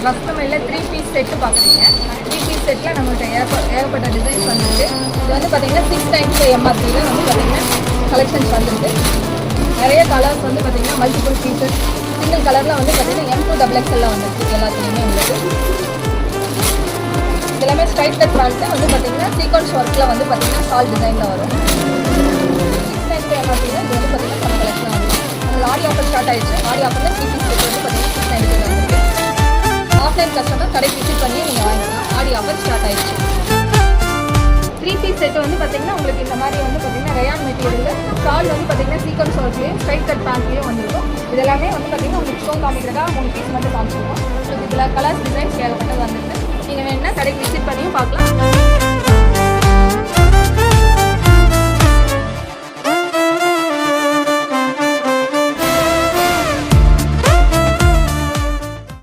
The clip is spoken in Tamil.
வஸ்திரமல்லியில் 3 பீஸ் செட்டு பார்க்குறீங்க. 3 பீஸ் செட்டில் நம்மள்ட்ட ஏகப்பட்ட டிசைன்ஸ் வந்துருக்கு. இது வந்து பார்த்தீங்கன்னா 6 times MRPயில் வந்து பார்த்தீங்கன்னா கலெக்ஷன்ஸ் வந்துருக்கு. நிறைய கலர்ஸ் வந்து பார்த்தீங்கன்னா மல்டிபிள் பீசஸ் சிங்கிள் கலரில் வந்து பார்த்தீங்கன்னா M2XXL வந்துருக்கு. எல்லாத்துலேயுமே உங்களுக்கு எல்லாமே ஸ்ட்ரைட் கட் பேண்ட்டு வந்து பார்த்தீங்கன்னா சீக்வன்ஸ் ஒர்க்கில் வந்து பார்த்தீங்கன்னா ஷால் டிசைனில் வரும். 6 times MRPயில் இது வந்து பார்த்தீங்கன்னா நம்ம கலெக்ஷன் வந்துருக்கு. உங்களுக்கு ஆடி ஆஃபர் ஸ்டார்ட் ஆயிடுச்சு. ஆடி ஆஃபரில் 3 பீஸ் செட் வந்து பார்த்தீங்கன்னா 6 times வந்துருக்கு. ஆஃப்லைன் கஸ்டமர் கடை விசிட் பண்ணி நீங்கள் வாங்கிக்கலாம். ஆடி ஆஃபர் ஸ்டார்ட் ஆயிடுச்சு. 3 பீஸ் செட்டு வந்து பார்த்தீங்கன்னா உங்களுக்கு இந்த மாதிரி வந்து பார்த்தீங்கன்னா ரயான் மெட்டீரியல் ஷால் வந்து பார்த்தீங்கன்னா சீக்வன்ஸ் ஒர்க்லேயும் ஸ்ட்ரைட் கட் பேண்ட்லேயும் வந்துருக்கும். இது எல்லாமே வந்து பார்த்தீங்கன்னா உங்களுக்கு ஷோ காமிக்கிறதா 3 பீஸ் மட்டும் காமிச்சிருக்கோம். ஸோ இதில் கலர்ஸ் டிசைன்